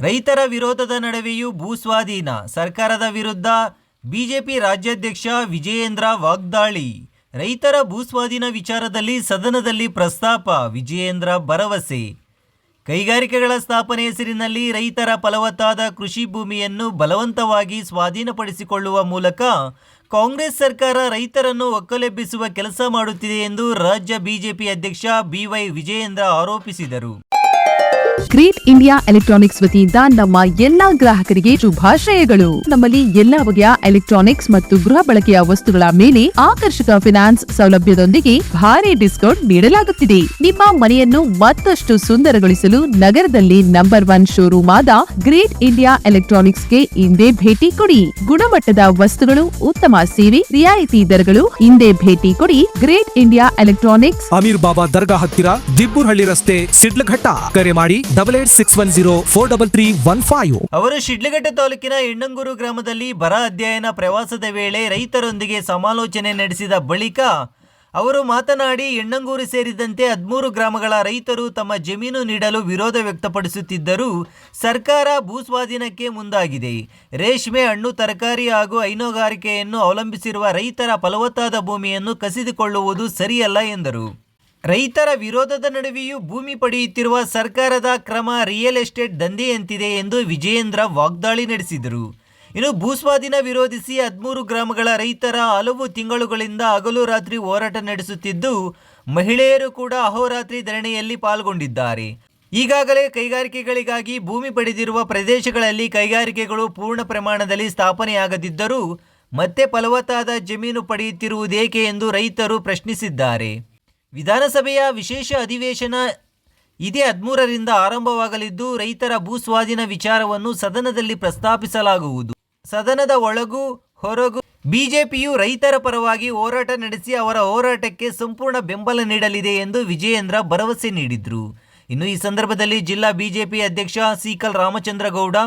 ರೈತರ ವಿರೋಧದ ನಡುವೆಯೂ ಭೂಸ್ವಾಧೀನ ಸರ್ಕಾರದ ವಿರುದ್ಧ ಬಿಜೆಪಿ ರಾಜ್ಯಾಧ್ಯಕ್ಷ ವಿಜಯೇಂದ್ರ ವಾಗ್ದಾಳಿ. ರೈತರ ಭೂಸ್ವಾಧೀನ ವಿಚಾರದಲ್ಲಿ ಸದನದಲ್ಲಿ ಪ್ರಸ್ತಾಪ, ವಿಜಯೇಂದ್ರ ಭರವಸೆ. ಕೈಗಾರಿಕೆಗಳ ಸ್ಥಾಪನೆ ಹೆಸರಿನಲ್ಲಿ ರೈತರ ಫಲವತ್ತಾದ ಕೃಷಿ ಭೂಮಿಯನ್ನು ಬಲವಂತವಾಗಿ ಸ್ವಾಧೀನಪಡಿಸಿಕೊಳ್ಳುವ ಮೂಲಕ ಕಾಂಗ್ರೆಸ್ ಸರ್ಕಾರ ರೈತರನ್ನು ಒಕ್ಕಲೆಬ್ಬಿಸುವ ಕೆಲಸ ಮಾಡುತ್ತಿದೆ ಎಂದು ರಾಜ್ಯ ಬಿಜೆಪಿ ಅಧ್ಯಕ್ಷ ಬಿವೈ ವಿಜಯೇಂದ್ರ ಆರೋಪಿಸಿದರು. ಗ್ರೇಟ್ ಇಂಡಿಯಾ ಎಲೆಕ್ಟ್ರಾನಿಕ್ಸ್ ವತಿಯಿಂದ ನಮ್ಮ ಎಲ್ಲಾ ಗ್ರಾಹಕರಿಗೆ ಶುಭಾಶಯಗಳು. ನಮ್ಮಲ್ಲಿ ಎಲ್ಲಾ ಬಗೆಯ ಎಲೆಕ್ಟ್ರಾನಿಕ್ಸ್ ಮತ್ತು ಗೃಹ ಬಳಕೆಯ ವಸ್ತುಗಳ ಮೇಲೆ ಆಕರ್ಷಕ ಫಿನಾನ್ಸ್ ಸೌಲಭ್ಯದೊಂದಿಗೆ ಭಾರಿ ಡಿಸ್ಕೌಂಟ್ ನೀಡಲಾಗುತ್ತಿದೆ. ನಿಮ್ಮ ಮನೆಯನ್ನು ಮತ್ತಷ್ಟು ಸುಂದರಗೊಳಿಸಲು ನಗರದಲ್ಲಿ ನಂಬರ್ 1 ಶೋರೂಮ್ ಆದ ಗ್ರೇಟ್ ಇಂಡಿಯಾ ಎಲೆಕ್ಟ್ರಾನಿಕ್ಸ್ಗೆ ಇಂದೇ ಭೇಟಿ ಕೊಡಿ. ಗುಣಮಟ್ಟದ ವಸ್ತುಗಳು, ಉತ್ತಮ ಸೇವೆ, ರಿಯಾಯಿತಿ ದರಗಳು. ಇಂದೇ ಭೇಟಿ ಕೊಡಿ. ಗ್ರೇಟ್ ಇಂಡಿಯಾ ಎಲೆಕ್ಟ್ರಾನಿಕ್ಸ್, ಅಮೀರ್ ಬಾಬಾ ದರ್ಗಾ ಹತ್ತಿರ, ದಿಬ್ಬೂರ್ಹಳ್ಳಿ ರಸ್ತೆ, ಶಿಡ್ಲಘಟ್ಟ. ಕರೆ ಮಾಡಿ 8861043315. ಅವರು ಶಿಡ್ಲಘಟ್ಟ ತಾಲೂಕಿನ ಹೆಣ್ಣಂಗೂರು ಗ್ರಾಮದಲ್ಲಿ ಬರ ಅಧ್ಯಯನ ಪ್ರವಾಸದ ವೇಳೆ ರೈತರೊಂದಿಗೆ ಸಮಾಲೋಚನೆ ನಡೆಸಿದ ಬಳಿಕ ಅವರು ಮಾತನಾಡಿ, ಹೆಣ್ಣಂಗೂರು ಸೇರಿದಂತೆ 13 ಗ್ರಾಮಗಳ ರೈತರು ತಮ್ಮ ಜಮೀನು ನೀಡಲು ವಿರೋಧ ವ್ಯಕ್ತಪಡಿಸುತ್ತಿದ್ದರೂ ಸರ್ಕಾರ ಭೂಸ್ವಾಧೀನಕ್ಕೆ ಮುಂದಾಗಿದೆ. ರೇಷ್ಮೆ, ಹಣ್ಣು, ತರಕಾರಿ ಹಾಗೂ ಹೈನುಗಾರಿಕೆಯನ್ನು ಅವಲಂಬಿಸಿರುವ ರೈತರ ಫಲವತ್ತಾದ ಭೂಮಿಯನ್ನು ಕಸಿದುಕೊಳ್ಳುವುದು ಸರಿಯಲ್ಲ ಎಂದರು. ರೈತರ ವಿರೋಧದ ನಡುವೆಯೂ ಭೂಮಿ ಪಡೆಯುತ್ತಿರುವ ಸರ್ಕಾರದ ಕ್ರಮ ರಿಯಲ್ ಎಸ್ಟೇಟ್ ದಂಧೆಯಂತಿದೆ ಎಂದು ವಿಜಯೇಂದ್ರ ವಾಗ್ದಾಳಿ ನಡೆಸಿದರು. ಇನ್ನು ಭೂಸ್ವಾಧೀನ ವಿರೋಧಿಸಿ 13 ಗ್ರಾಮಗಳ ರೈತರ ಹಲವು ತಿಂಗಳುಗಳಿಂದ ಹಗಲು ರಾತ್ರಿ ಹೋರಾಟ ನಡೆಸುತ್ತಿದ್ದು, ಮಹಿಳೆಯರು ಕೂಡ ಅಹೋರಾತ್ರಿ ಧರಣಿಯಲ್ಲಿ ಪಾಲ್ಗೊಂಡಿದ್ದಾರೆ. ಈಗಾಗಲೇ ಕೈಗಾರಿಕೆಗಳಿಗಾಗಿ ಭೂಮಿ ಪಡೆದಿರುವ ಪ್ರದೇಶಗಳಲ್ಲಿ ಕೈಗಾರಿಕೆಗಳು ಪೂರ್ಣ ಪ್ರಮಾಣದಲ್ಲಿ ಸ್ಥಾಪನೆಯಾಗದಿದ್ದರೂ ಮತ್ತೆ ಫಲವತ್ತಾದ ಜಮೀನು ಪಡೆಯುತ್ತಿರುವುದೇಕೆ ಎಂದು ರೈತರು ಪ್ರಶ್ನಿಸಿದ್ದಾರೆ. ವಿಧಾನಸಭೆಯ ವಿಶೇಷ ಅಧಿವೇಶನ ಇದೇ 13ರಿಂದ ಆರಂಭವಾಗಲಿದ್ದು, ರೈತರ ಭೂಸ್ವಾಧೀನ ವಿಚಾರವನ್ನು ಸದನದಲ್ಲಿ ಪ್ರಸ್ತಾಪಿಸಲಾಗುವುದು. ಸದನದ ಒಳಗೂ ಹೊರಗೂ ಬಿಜೆಪಿಯು ರೈತರ ಪರವಾಗಿ ಹೋರಾಟ ನಡೆಸಿ ಅವರ ಹೋರಾಟಕ್ಕೆ ಸಂಪೂರ್ಣ ಬೆಂಬಲ ನೀಡಲಿದೆ ಎಂದು ವಿಜಯೇಂದ್ರ ಭರವಸೆ ನೀಡಿದರು. ಇನ್ನು ಈ ಸಂದರ್ಭದಲ್ಲಿ ಜಿಲ್ಲಾ ಬಿಜೆಪಿ ಅಧ್ಯಕ್ಷ ಸಿಕಲ್ ರಾಮಚಂದ್ರಗೌಡ,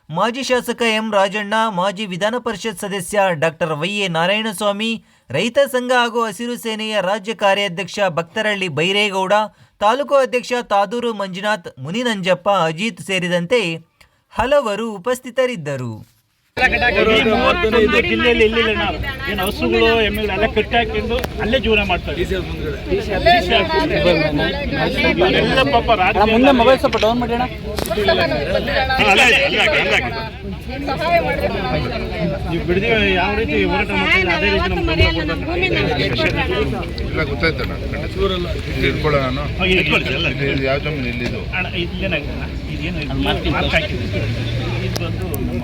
ಮಾಜಿ ಶಾಸಕ ಎಂ ರಾಜಣ್ಣ, ಮಾಜಿ ವಿಧಾನ ಪರಿಷತ್ ಸದಸ್ಯ ಡಾಕ್ಟರ್ ವೈ.ಎ. ನಾರಾಯಣಸ್ವಾಮಿ, ರೈತ ಸಂಘ ಹಾಗೂ ಹಸಿರು ಸೇನೆಯ ರಾಜ್ಯ ಕಾರ್ಯಾಧ್ಯಕ್ಷ ಭಕ್ತರಳ್ಳಿ ಬೈರೇಗೌಡ, ತಾಲೂಕು ಅಧ್ಯಕ್ಷ ತಾದೂರು ಮಂಜುನಾಥ್, ಮುನಿನಂಜಪ್ಪ, ಅಜಿತ್ ಸೇರಿದಂತೆ ಹಲವರು ಉಪಸ್ಥಿತರಿದ್ದರು. ಜಿಲ್ಲೆಯಲ್ಲಿ ಏನು ಹಸುಗಳು ಎಮ್ಮೆಗಳೆಲ್ಲ ಕಟ್ಟಾಕೊಂಡು ಅಲ್ಲೇ ಜೀವನ ಮಾಡ್ತಾರೆ. ಎಲ್ಲ ಪಾಪ ಮುಂದೆ ಮೊಬೈಲ್ ಸ್ವಲ್ಪ ಡೌನ್ ಮಾಡೋಣ. ನೀವು ಬಿಡದಿ ಯಾವ ರೀತಿ ಹೋರಾಟ ಮಾಡ್ತೀವಿ ಅದೇ ರೀತಿ ನಮ್ಗೆ ಗೊತ್ತಾಯ್ತು. ಇಟ್ಕೊಳ್ಳೋ ನಾನು ಯಾವ ಜಮೀನು ಇಲ್ಲಿದು ಇಲ್ಲೇನಾಗಿಲ್ಲ. ಇದೇನು ಮಾರ್ಕ್ ಹಾಕಿದ್ದೀವಿ. ಇದು ಬಂದು ನಮ್ಮ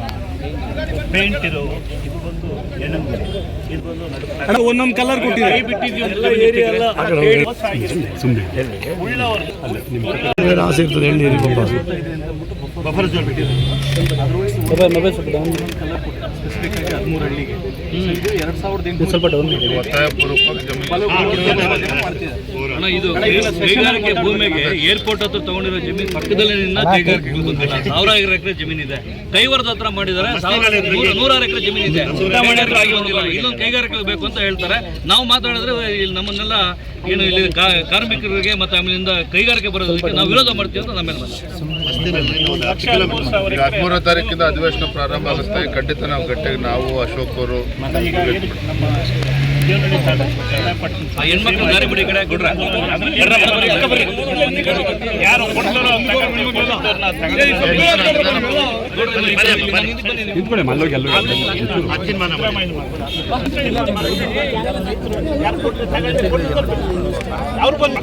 ಪೇಂಟ್ ಇರೋ, ಇದು ಬಂದು ಹೆಣ್ಣಂಗೂರು, ಇದು ಬಂದು ಒಂದೊಂದು ಕಲರ್ ಕೊಟ್ಟಿದ್ದೀವಿ. Buffer zone ಬಿಟ್ಟಿದ್ದೀವಿ. ಸ್ಪೆಸಿಫಿಕ್ ಆಗಿ 13 ಹಳ್ಳಿಗೆ 2008 ಸ್ವಲ್ಪ ಡೌನ್ ಇದು ಕೈಗಾರಿಕೆ ಭೂಮಿಗೆ ಏರ್ಪೋರ್ಟ್ ಹತ್ರ ತಗೊಂಡಿರೋ ಜಮೀನು ಪಕ್ಕದಲ್ಲಿ ಕೈಗಾರಿಕೆಗಳು ಬಂದಿಲ್ಲ. 1000 ಎಕರೆ ಜಮೀನು ಇದೆ. ಕೈವರದ ಹತ್ರ ಮಾಡಿದ್ದಾರೆ 100 ಎಕರೆ ಜಮೀನು ಇದೆ. ಇಲ್ಲೊಂದು ಕೈಗಾರಿಕೆ ಬೇಕು ಅಂತ ಹೇಳ್ತಾರೆ. ನಾವು ಮಾತಾಡಿದ್ರೆ ಇಲ್ಲಿ ನಮ್ಮನ್ನೆಲ್ಲ ಏನು ಇಲ್ಲಿ ಕಾರ್ಮಿಕರಿಗೆ ಮತ್ತೆ ಆಮೇಲಿಂದ ಕೈಗಾರಿಕೆ ಬರೋದಕ್ಕೆ ನಾವು ವಿರೋಧ ಮಾಡ್ತೀವಿ ಅಂತ ನಮ್ಮೇಲೆ 13ನೇ ತಾರೀಕಿಂದ ಅಧಿವೇಶನ ಪ್ರಾರಂಭ ಆಗುತ್ತೆ. ಖಂಡಿತ ನಾವು ಗಟ್ಟಿಗೆ ನಾವು ಅಶೋಕ್ ಅವರು ಹೆಣ್ಮಕ್ಳು ದಾರಿ ಬಿಡಿ ಕಡೆ ಕೊಡ್ರ ಯಾರು ಅವ್ರು ಬಂದು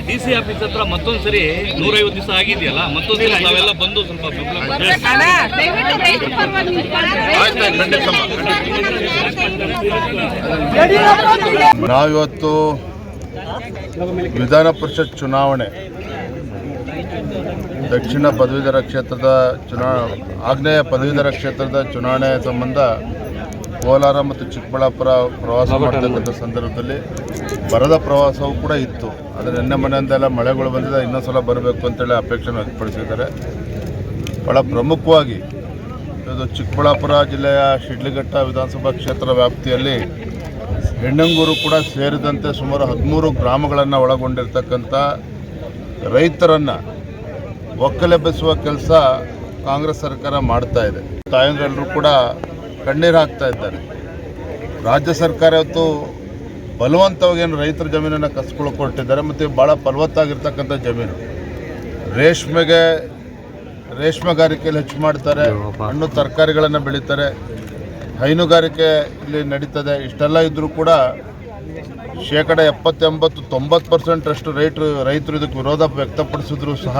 ಡಿಸಿ ಆಫೀಸ್ ಹತ್ರ ಮತ್ತೊಂದ್ಸರಿ 150 ದಿವಸ ಆಗಿದೆಯಲ್ಲ, ಮತ್ತೊಂದ್ಸರಿ ನಾವೆಲ್ಲ ಬಂದು ಸ್ವಲ್ಪ ನಾವಿವತ್ತು ವಿಧಾನ ಪರಿಷತ್ ಚುನಾವಣೆ ದಕ್ಷಿಣ ಪದವೀಧರ ಕ್ಷೇತ್ರದ ಆಗ್ನೇಯ ಪದವೀಧರ ಕ್ಷೇತ್ರದ ಚುನಾವಣೆ ಸಂಬಂಧ ಕೋಲಾರ ಮತ್ತು ಚಿಕ್ಕಬಳ್ಳಾಪುರ ಪ್ರವಾಸ ಮಾಡ್ತಕ್ಕಂಥ ಸಂದರ್ಭದಲ್ಲಿ ಬರದ ಪ್ರವಾಸವೂ ಕೂಡ ಇತ್ತು. ಆದರೆ ನಿನ್ನೆ ಮನೆಯಿಂದೆಲ್ಲ ಮಳೆಗಳು ಬಂದಿದೆ, ಇನ್ನೊಂದು ಸಲ ಬರಬೇಕು ಅಂತೇಳಿ ಅಪೇಕ್ಷೆ ವ್ಯಕ್ತಪಡಿಸಿದ್ದಾರೆ. ಭಾಳ ಪ್ರಮುಖವಾಗಿ ಇದು ಚಿಕ್ಕಬಳ್ಳಾಪುರ ಜಿಲ್ಲೆಯ ಶಿಡ್ಲಘಟ್ಟ ವಿಧಾನಸಭಾ ಕ್ಷೇತ್ರ ವ್ಯಾಪ್ತಿಯಲ್ಲಿ ಹೆಣ್ಣಂಗೂರು ಕೂಡ ಸೇರಿದಂತೆ ಸುಮಾರು 13 ಗ್ರಾಮಗಳನ್ನು ಒಳಗೊಂಡಿರ್ತಕ್ಕಂಥ ರೈತರನ್ನು ಒಕ್ಕಲೆಬ್ಬಿಸುವ ಕೆಲಸ ಕಾಂಗ್ರೆಸ್ ಸರ್ಕಾರ ಮಾಡ್ತಾ ಇದೆ. ತಾಯಂದಿರೆಲ್ಲರೂ ಕೂಡ ಕಣ್ಣೀರು ಹಾಕ್ತಾ ಇದ್ದಾರೆ. ರಾಜ್ಯ ಸರ್ಕಾರ ಇವತ್ತು ಬಲವಂತವಾಗಿ ಏನು ರೈತರ ಜಮೀನನ್ನು ಕಸ್ಕೊಳ್ಳೋಕೆ ಹೊರಟಿದ್ದಾರೆ. ಮತ್ತು ಭಾಳ ಫಲವತ್ತಾಗಿರ್ತಕ್ಕಂಥ ಜಮೀನು, ರೇಷ್ಮೆಗಾರಿಕೆಯಲ್ಲಿ ಹೆಚ್ಚು ಮಾಡ್ತಾರೆ, ಹಣ್ಣು ತರಕಾರಿಗಳನ್ನು ಬೆಳೀತಾರೆ, ಹೈನುಗಾರಿಕೆ ಇಲ್ಲಿ ನಡೀತದೆ. ಇಷ್ಟೆಲ್ಲ ಇದ್ದರೂ ಕೂಡ 70-80-90% ರೈತರು ಇದಕ್ಕೆ ವಿರೋಧ ವ್ಯಕ್ತಪಡಿಸಿದ್ರು ಸಹ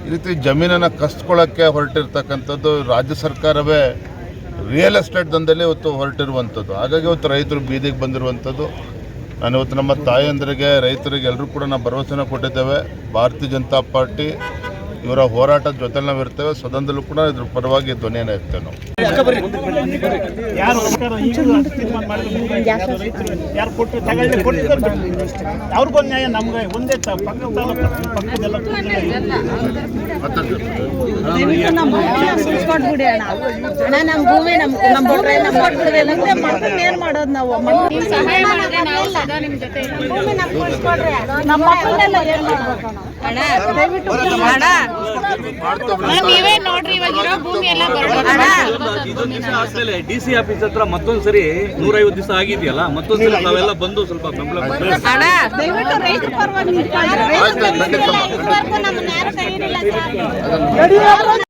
ಈ ರೀತಿ ಜಮೀನನ್ನು ಕಸ್ಕೊಳ್ಳೋಕ್ಕೆ ಹೊರಟಿರ್ತಕ್ಕಂಥದ್ದು ರಾಜ್ಯ ಸರ್ಕಾರವೇ ರಿಯಲ್ ಎಸ್ಟೇಟ್ ದಂಧೆಯಲ್ಲಿ ಇವತ್ತು ಹೊರಟಿರುವಂಥದ್ದು. ಹಾಗಾಗಿ ಇವತ್ತು ರೈತರು ಬೀದಿಗೆ ಬಂದಿರುವಂಥದ್ದು. ನಾನು ಇವತ್ತು ನಮ್ಮ ತಾಯಂದರಿಗೆ, ರೈತರಿಗೆ ಎಲ್ಲರೂ ಕೂಡ ನಾವು ಭರವಸೆನ ಕೊಟ್ಟಿದ್ದೇವೆ. ಭಾರತೀಯ ಜನತಾ ಪಾರ್ಟಿ ಇವರ ಹೋರಾಟದ ಜೊತೆಲಿ ನಾವು ಇರ್ತೇವೆ. ಸದನದಲ್ಲೂ ಕೂಡ ಇದ್ರ ಪರವಾಗಿ ಧ್ವನಿಯನ್ನು ಎತ್ತೇವೆ ನಾವು. ಯಾರು ತೀರ್ಮಾನ ಮಾಡಿದ್ರು ಯಾರು ಕೊಟ್ಟು ಕೊಟ್ಟಿದ್ದಾರೆ, ಅವ್ರಿಗೊಂದು ನ್ಯಾಯ, ನಮ್ಗೆ ಒಂದೇ ಪಕ್ಕದೆಲ್ಲ ನಮ್ಮ ಭೂಮಿ ನಮ್ಮ ಏನ್ ಮಾಡೋದು ನಾವು? ನೀವೇ ನೋಡ್ರಿ, ಇವಾಗಿರೋ ಭೂಮಿ ಎಲ್ಲ DC ಆಫೀಸ್ ಹತ್ರ ಮತ್ತೊಂದ್ಸರಿ 150 ದಿವಸ ಆಗಿದೆಯಲ್ಲ, ಮತ್ತೊಂದ್ಸರಿ ತಾವೆಲ್ಲ ಬಂದು ಸ್ವಲ್ಪ ಬೆಂಬಲ ದಯವಿಟ್ಟು ರೈತರ ಪರವಾಗಿ